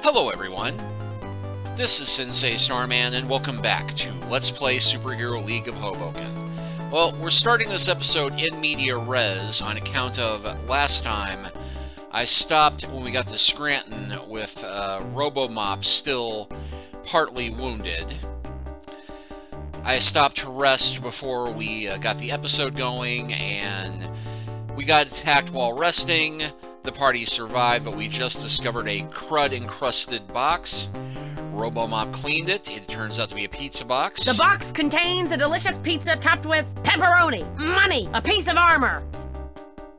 Hello everyone, this is Sensei Starman and welcome back to Let's Play Superhero League of Hoboken. Well, we're starting this episode in media res on account of last time I stopped when we got to Scranton with Robomop still partly wounded. I stopped to rest before we got the episode going, and we got attacked while resting. The party survived, but we just discovered a crud-encrusted box. Robomop cleaned it. It turns out to be a pizza box. The box contains a delicious pizza topped with pepperoni, money, a piece of armor.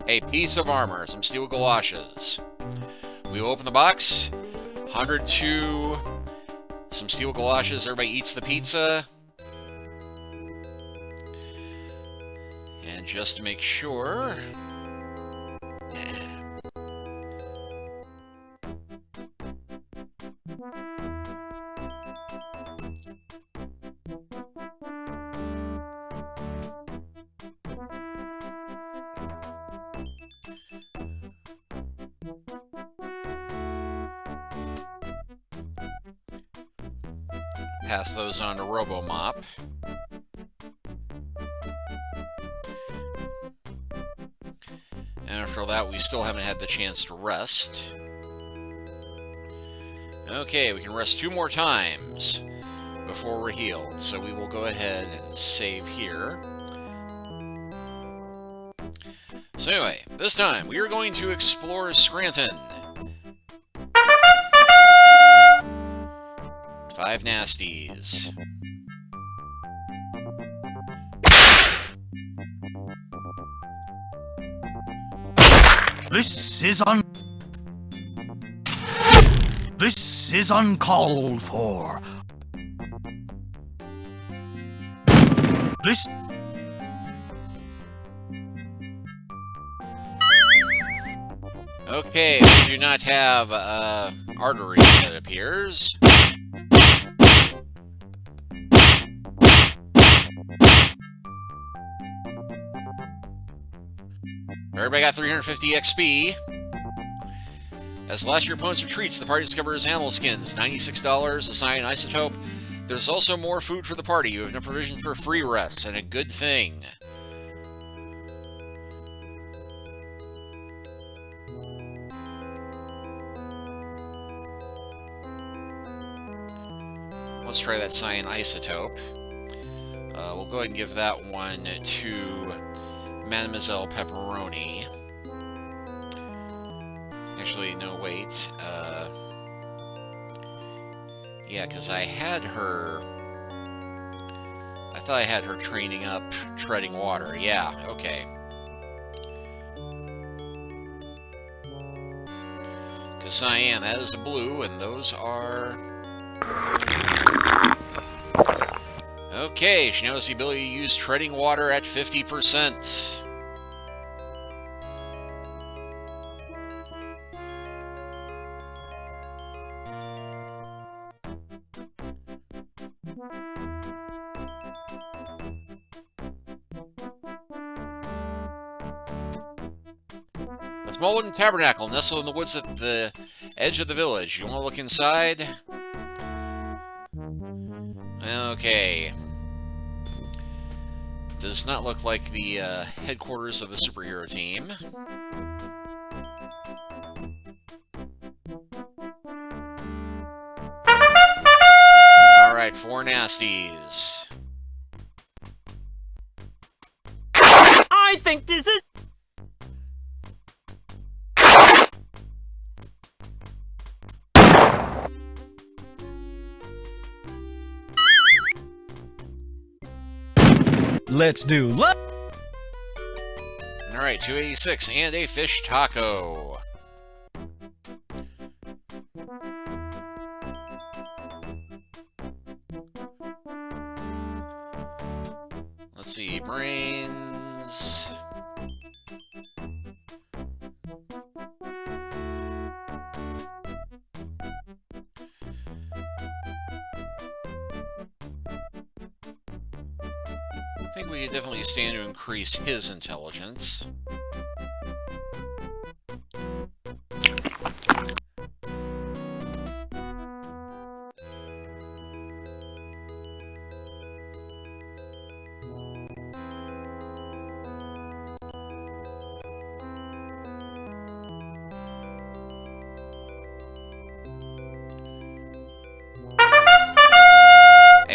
A piece of armor, some steel galoshes. We open the box. 102, some steel galoshes. Everybody eats the pizza. And just to make sure... pass those on to Robomop. And after that, we still haven't had the chance to rest. Okay, we can rest 2 more times before we're healed, so we will go ahead and save here. So anyway, this time we are going to explore Scranton. 5 nasties. This is uncalled for. Okay, we do not have arteries, it appears. Everybody got 350 XP. As the last of your opponent's retreats, the party discovers animal skins, $96, a cyan isotope. There's also more food for the party. You have no provisions for free rests, and a good thing. Let's try that cyan isotope. We'll go ahead and give that one to Mademoiselle Pepperoni. Actually, no, wait. Yeah, because I had her... I thought I had her training up treading water. Yeah, okay. Because cyan, that is a blue, and those are... Okay, she now has the ability to use treading water at 50%. A small wooden tabernacle nestled in the woods at the edge of the village. You want to look inside? Okay. Does not look like the headquarters of the superhero team. Alright, 4 nasties. I think this is... Let's do Alright, 286 and a fish taco. Let's see, brains. I think we could definitely stand to increase his intelligence.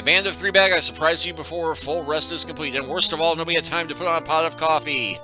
band of 3 bag, I surprised you before full rest is complete. And worst of all, nobody had time to put on a pot of coffee.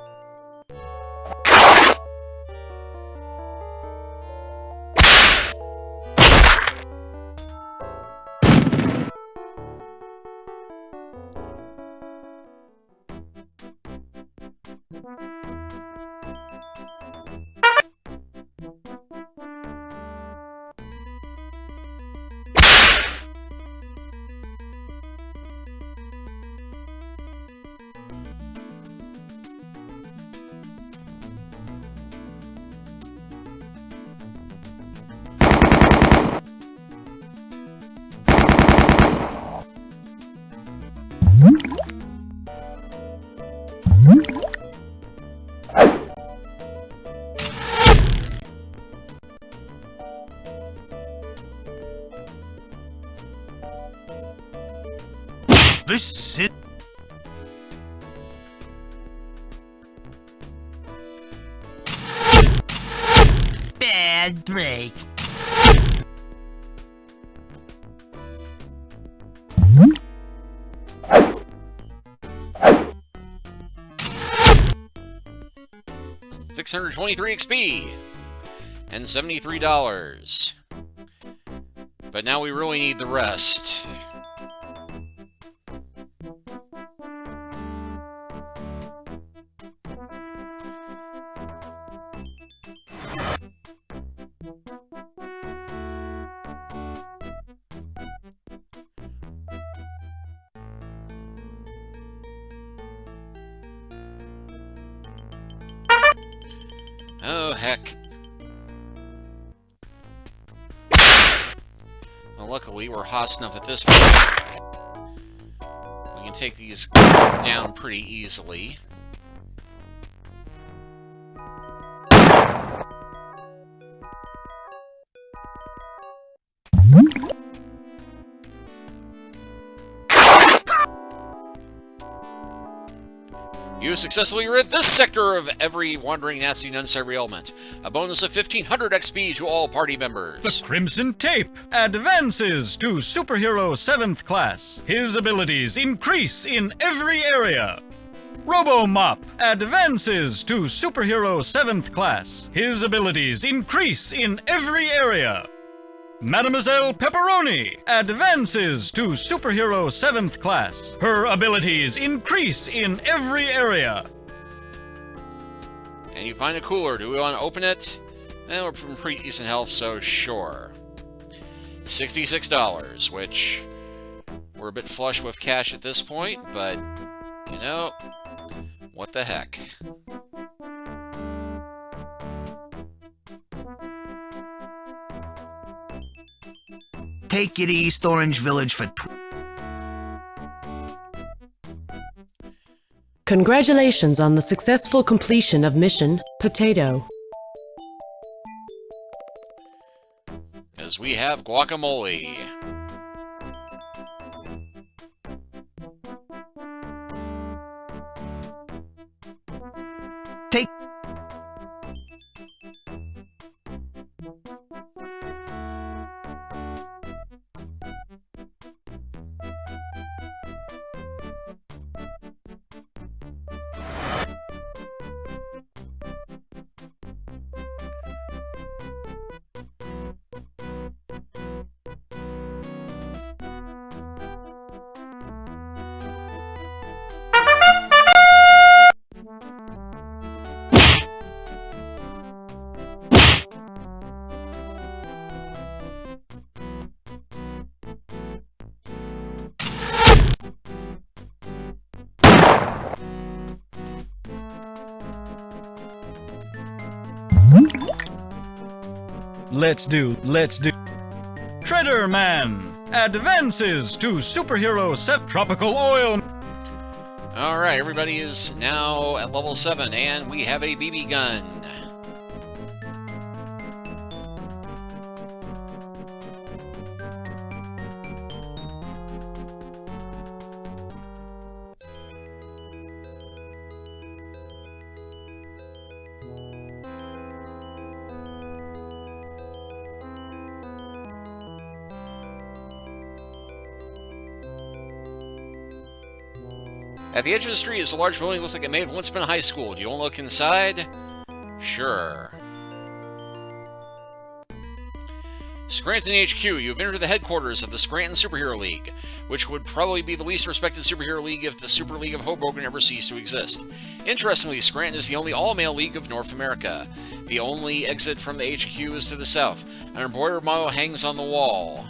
This is... Bad break. $623 XP and $73. But now we really need the rest. Oh, heck. Well, luckily, we're hot enough at this point. We can take these down pretty easily. You successfully rid this sector of every wandering, nasty, and unnecessary element. A bonus of 1500 XP to all party members. The Crimson Tape advances to Superhero 7th Class. His abilities increase in every area. Robo-Mop advances to Superhero 7th Class. His abilities increase in every area. Mademoiselle Pepperoni advances to Superhero 7th Class. Her abilities increase in every area. And you find a cooler. Do we want to open it? Well, we're in pretty decent health, so sure. $66, which we're a bit flush with cash at this point, but, you know, what the heck. Take it East Orange Village for... Congratulations on the successful completion of Mission Potato. As we have guacamole. Take... Let's do. Shredder Man advances to Superhero Set Tropical Oil. Alright, everybody is now at level 7, and we have a BB gun. At the edge of the street is a large building that looks like it may have once been a high school. Do you want to look inside? Sure. Scranton HQ, you have entered the headquarters of the Scranton Superhero League, which would probably be the least respected superhero league if the Super League of Hoboken ever ceased to exist. Interestingly, Scranton is the only all-male league of North America. The only exit from the HQ is to the south. An embroidered motto hangs on the wall.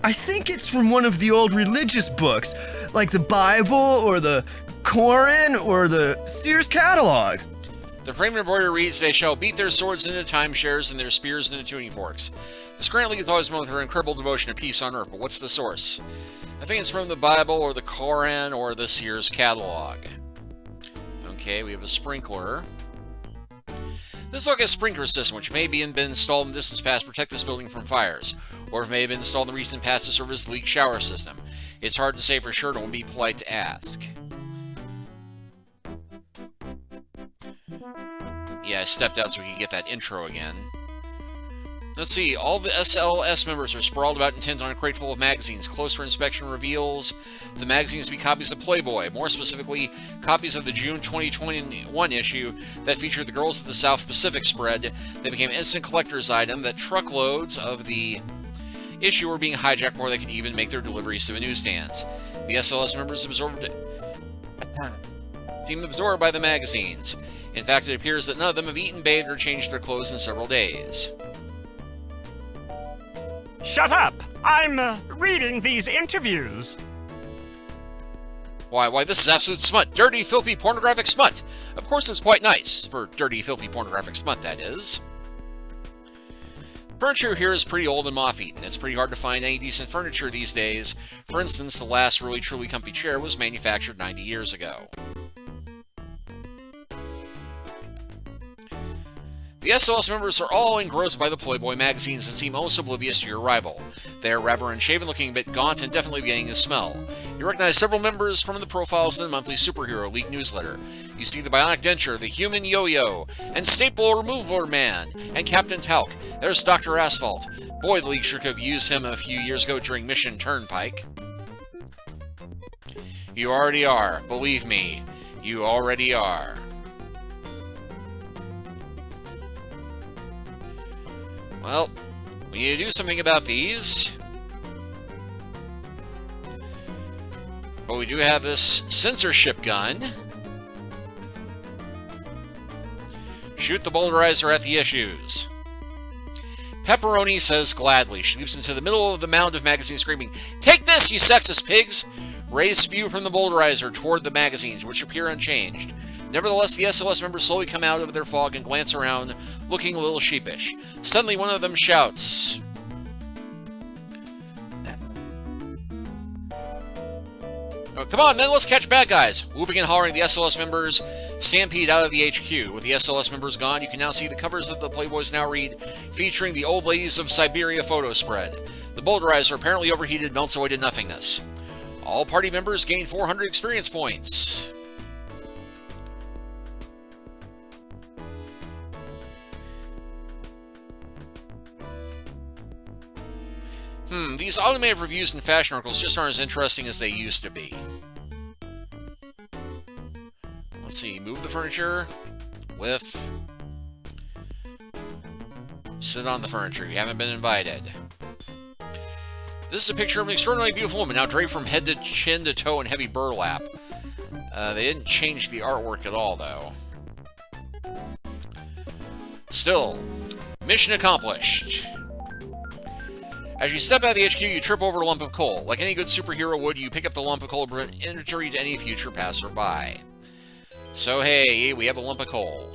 I think it's from one of the old religious books, like the Bible or the Koran or the Sears catalog. The framed embroidery reads, "They shall beat their swords into timeshares and their spears into tuning forks." The Scranton League has always been with her incredible devotion to peace on earth, but what's the source? I think it's from the Bible or the Koran or the Sears catalog. Okay, we have a sprinkler. This is like a sprinkler system, which may have been installed in the distance past to protect this building from fires, or it may have been installed in the recent past to serve as the league shower system. It's hard to say for sure, don't be polite to ask. Yeah, I stepped out so we could get that intro again. Let's see, all the SLS members are sprawled about intent on a crate full of magazines. Closer inspection reveals the magazines to be copies of Playboy, more specifically, copies of the June 2021 issue that featured the Girls of the South Pacific spread that became an instant collector's item that truckloads of the issue were being hijacked before they could even make their deliveries to the newsstands. The SLS members seem absorbed by the magazines. In fact, it appears that none of them have eaten, bathed, or changed their clothes in several days. Shut up! I'm reading these interviews. Why, this is absolute smut. Dirty, filthy, pornographic smut. Of course it's quite nice. For dirty, filthy, pornographic smut, that is. Furniture here is pretty old and moth-eaten. It's pretty hard to find any decent furniture these days. For instance, the last really truly comfy chair was manufactured 90 years ago. The SLS members are all engrossed by the Playboy magazines and seem almost oblivious to your arrival. They are rather unshaven, looking a bit gaunt, and definitely getting a smell. You recognize several members from the profiles in the monthly Superhero League newsletter. You see the Bionic Denture, the Human Yo-Yo, and Staple Remover Man, and Captain Talc. There's Dr. Asphalt. Boy, the League sure could have used him a few years ago during Mission Turnpike. You already are. Believe me, you already are. Well, we need to do something about these. But we do have this censorship gun. Shoot the boulderizer at the issues. Pepperoni says gladly. She leaps into the middle of the mound of magazines screaming, "Take this, you sexist pigs!" Rays spew from the boulderizer toward the magazines, which appear unchanged. Nevertheless, the SLS members slowly come out of their fog and glance around, looking a little sheepish. Suddenly, one of them shouts, "Oh, come on, men, let's catch bad guys!" Whooping and hollering, the SLS members stampede out of the HQ. With the SLS members gone, you can now see the covers of the Playboys now read, featuring the Old Ladies of Siberia photo spread. The boulderizer, apparently overheated, melts away to nothingness. All party members gain 400 experience points. These automated reviews and fashion articles just aren't as interesting as they used to be. Let's see, move the furniture, lift, sit on the furniture, you haven't been invited. This is a picture of an extraordinarily beautiful woman, now draped from head to chin to toe in heavy burlap. They didn't change the artwork at all, though. Still, mission accomplished. As you step out of the HQ, you trip over a lump of coal. Like any good superhero would, you pick up the lump of coal and prevent injury to any future passerby. So hey, we have a lump of coal.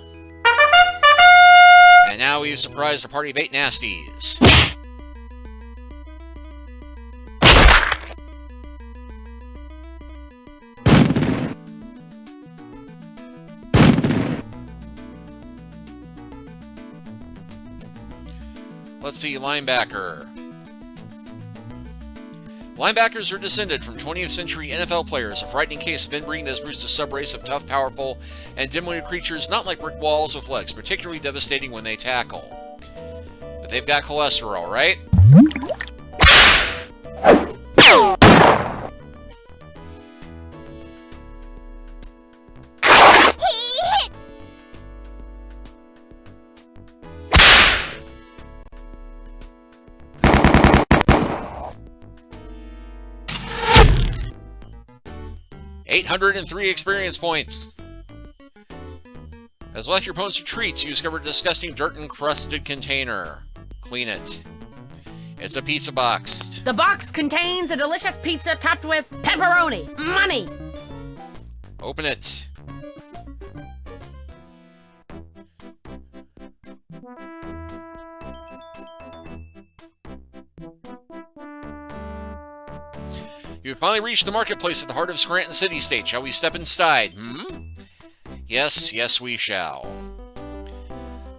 And now we've surprised a party of 8 nasties. Let's see, linebacker. Linebackers are descended from 20th century NFL players, a frightening case of inbreeding that has produced a subrace of tough, powerful, and dim-witted creatures not like brick walls with legs, particularly devastating when they tackle. But they've got cholesterol, right? 803 experience points. As left your opponent's retreats, you discover a disgusting dirt-encrusted container. Clean it. It's a pizza box. The box contains a delicious pizza topped with pepperoni. Money! Open it. You have finally reached the marketplace at the heart of Scranton City State. Shall we step inside? Yes, yes we shall.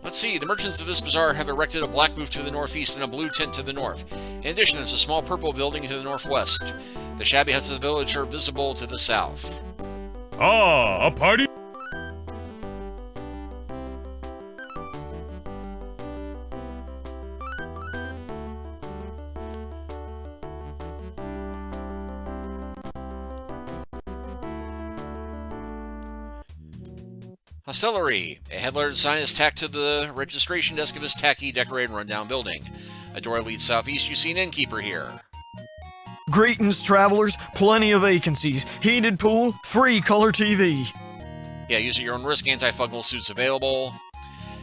Let's see, the merchants of this bazaar have erected a black booth to the northeast and a blue tent to the north. In addition, there's a small purple building to the northwest. The shabby huts of the village are visible to the south. Ah, a party? Hostelry. A headlighted sign is tacked to the registration desk of this tacky, decorated, rundown building. A door leads southeast. You see an innkeeper here. Greetings, travelers. Plenty of vacancies. Heated pool, free color TV. Yeah, use at your own risk. Antifungal suits available.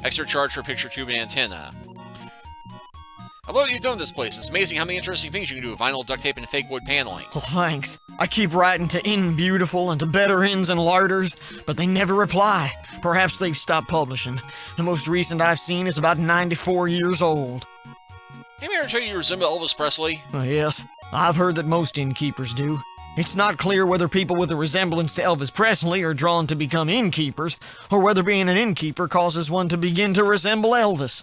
Extra charge for picture tube and antenna. I love what you've done in this place. It's amazing how many interesting things you can do with vinyl, duct tape, and fake wood paneling. Well, thanks. I keep writing to Inn Beautiful and to Better Inns and Larders, but they never reply. Perhaps they've stopped publishing. The most recent I've seen is about 94 years old. Have you ever tell you resemble Elvis Presley? Yes, I've heard that most innkeepers do. It's not clear whether people with a resemblance to Elvis Presley are drawn to become innkeepers, or whether being an innkeeper causes one to begin to resemble Elvis.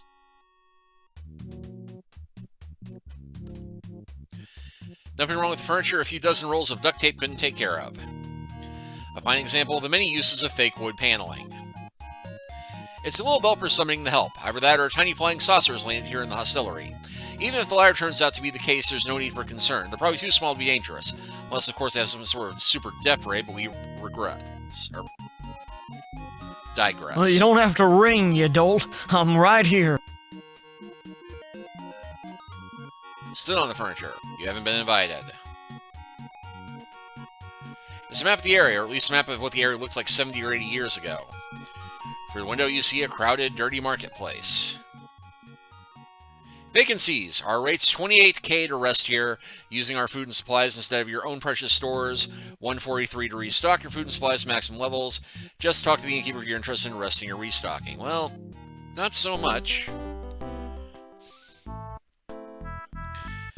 Nothing wrong with the furniture a few dozen rolls of duct tape couldn't take care of. A fine example of the many uses of fake wood paneling. It's a little bell for summoning the help. Either that or a tiny flying saucer has landed here in the hostelry. Even if the latter turns out to be the case, there's no need for concern. They're probably too small to be dangerous. Unless, of course, they have some sort of super death ray, but we regret. Or digress. Well, you don't have to ring, you dolt. I'm right here. Sit on the furniture. You haven't been invited. It's a map of the area, or at least a map of what the area looked like 70 or 80 years ago. Through the window, you see a crowded, dirty marketplace. Vacancies. Our rate's 28K to rest here, using our food and supplies instead of your own precious stores. 143 to restock your food and supplies to maximum levels. Just talk to the innkeeper if you're interested in resting or restocking. Well, not so much.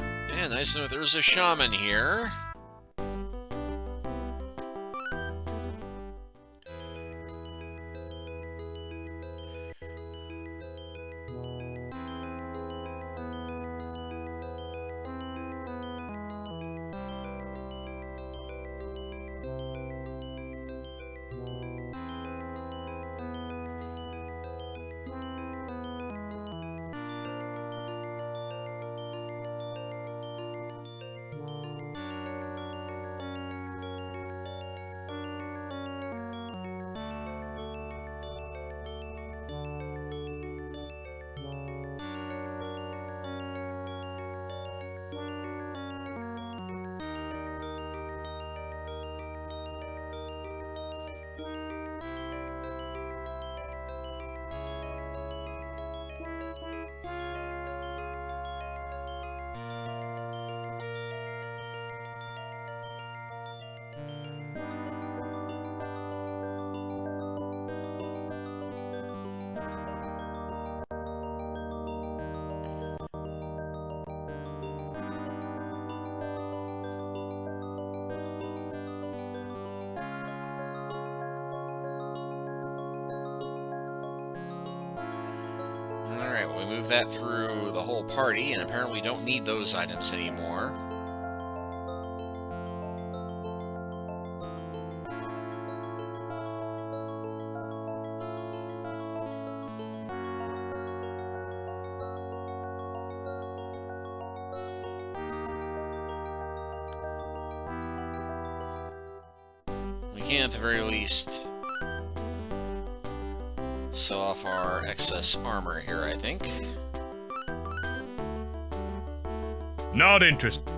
Yeah, nice to know there's a shaman here. Alright, well, we move that through the whole party, and apparently don't need those items anymore. can at the very least sell off our excess armor here, I think. Not interested.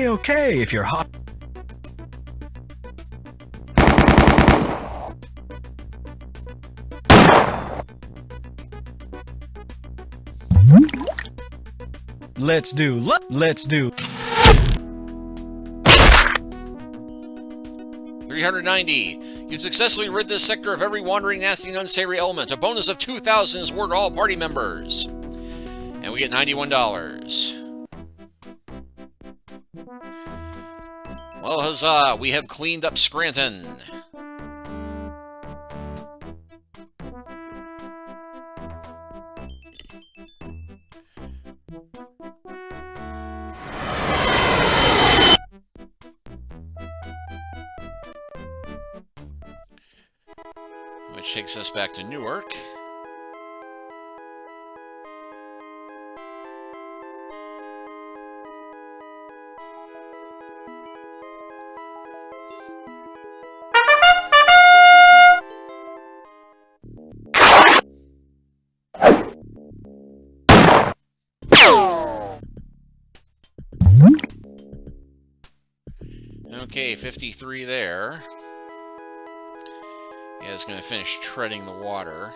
Okay, if you're hot. Let's do. 390. You've successfly rid this sector of every wandering, nasty, and unsavory element. A bonus of 2,000 is awarded to all party members. And we get $91. Well, huzzah! We have cleaned up Scranton. Which takes us back to Newark. Okay, 53 there. Yeah, it's going to finish treading the water.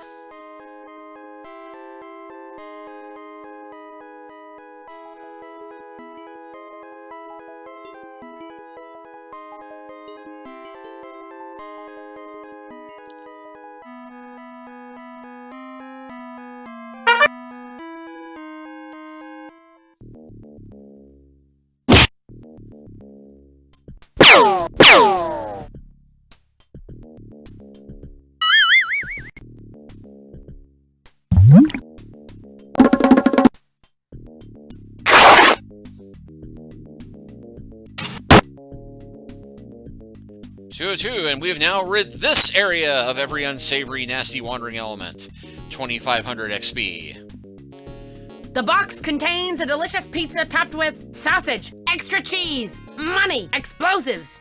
And we have now rid this area of every unsavory, nasty, wandering element. 2,500 XP. The box contains a delicious pizza topped with sausage, extra cheese, money, explosives.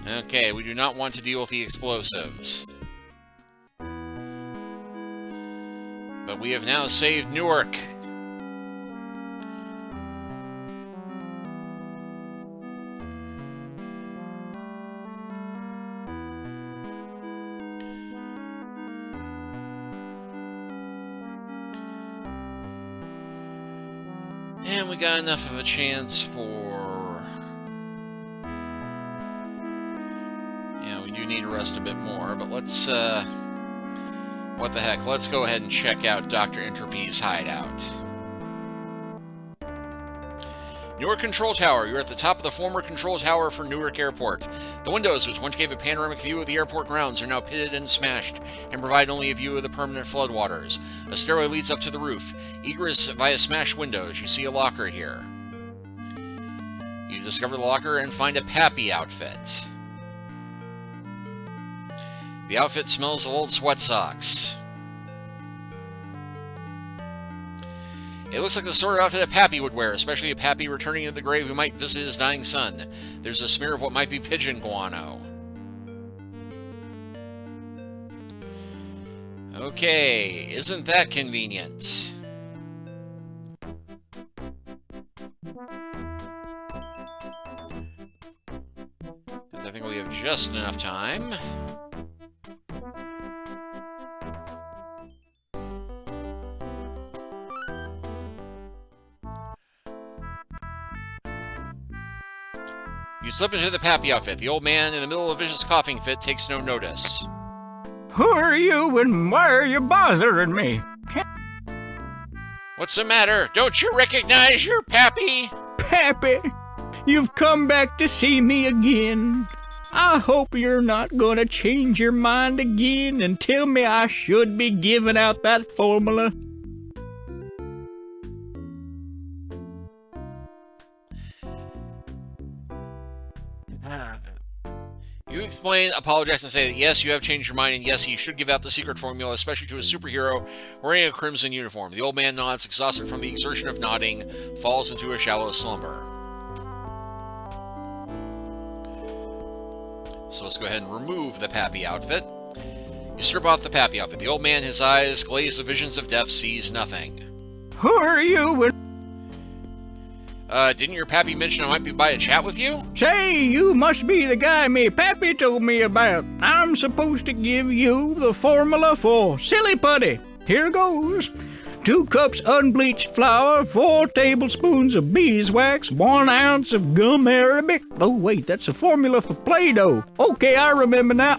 Okay, we do not want to deal with the explosives. But we have now saved Newark. And we got enough of a chance for... Yeah, we do need to rest a bit more, but let's, what the heck, let's go ahead and check out Dr. Entropy's hideout. Newark Control Tower. You're at the top of the former control tower for Newark Airport. The windows, which once gave a panoramic view of the airport grounds, are now pitted and smashed, and provide only a view of the permanent floodwaters. A stairway leads up to the roof. Egress via smashed windows. You see a locker here. You discover the locker and find a Pappy outfit. The outfit smells of old sweat socks. It looks like the sort of outfit a Pappy would wear, especially a Pappy returning to the grave who might visit his dying son. There's a smear of what might be pigeon guano. Okay, isn't that convenient? Because I think we have just enough time. You slip into the Pappy outfit. The old man in the middle of a vicious coughing fit takes no notice. Who are you and why are you bothering me? What's the matter? Don't you recognize your Pappy? Pappy, you've come back to see me again. I hope you're not gonna change your mind again and tell me I should be giving out that formula. You explain, apologize, and say that yes, you have changed your mind, and yes, he should give out the secret formula, especially to a superhero wearing a crimson uniform. The old man nods, exhausted from the exertion of nodding, falls into a shallow slumber. So let's go ahead and remove the Pappy outfit. You strip off the Pappy outfit. The old man, his eyes glazed with visions of death, sees nothing. Who are you? Didn't your Pappy mention I might be by a chat with you? Say, you must be the guy me Pappy told me about. I'm supposed to give you the formula for silly putty. Here goes. 2 cups unbleached flour, 4 tablespoons of beeswax, 1 ounce of gum arabic. Oh, wait, that's a formula for Play-Doh. Okay, I remember now.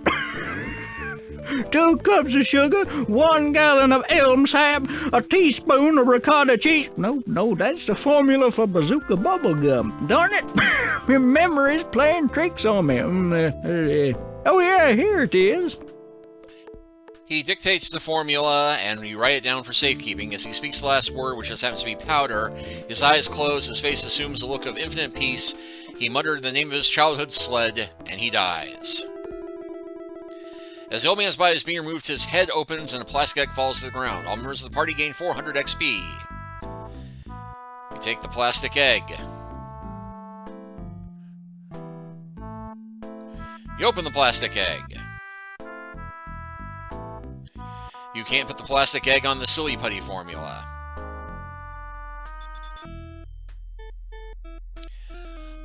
2 cups of sugar, 1 gallon of elm sap, a teaspoon of ricotta cheese. No, that's the formula for bazooka bubblegum. Darn it, my memory's playing tricks on me. Oh yeah, here it is. He dictates the formula, and you write it down for safekeeping. As he speaks the last word, which just happens to be powder, his eyes close, his face assumes a look of infinite peace. He muttered the name of his childhood sled, and he dies. As the old man's body is being removed, his head opens and a plastic egg falls to the ground. All members of the party gain 400 XP. We take the plastic egg. You open the plastic egg. You can't put the plastic egg on the silly putty formula.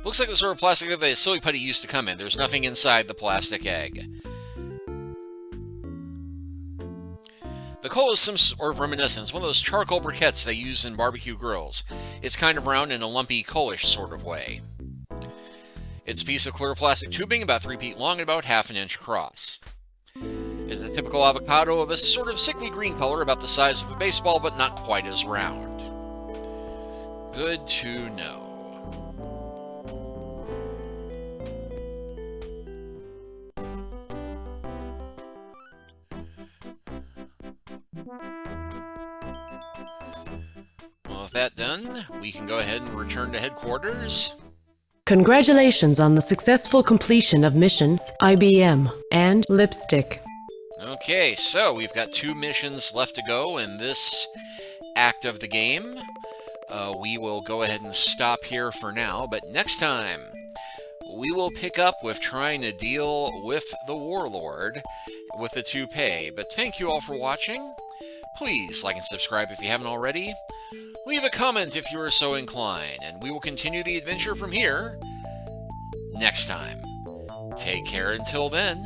Looks like the sort of plastic egg that a silly putty used to come in. There's nothing inside the plastic egg. The coal is some sort of reminiscence, one of those charcoal briquettes they use in barbecue grills. It's kind of round in a lumpy, coalish sort of way. It's a piece of clear plastic tubing about 3 feet long and about ½ inch across. It's a typical avocado of a sort of sickly green color, about the size of a baseball, but not quite as round. Good to know. Well, with that done, we can go ahead and return to headquarters. Congratulations on the successful completion of missions IBM and Lipstick. Okay, so we've got 2 missions left to go in this act of the game. We will go ahead and stop here for now, but next time we will pick up with trying to deal with the Warlord with the toupee. But thank you all for watching. Please like and subscribe if you haven't already. Leave a comment if you are so inclined, and we will continue the adventure from here next time. Take care until then.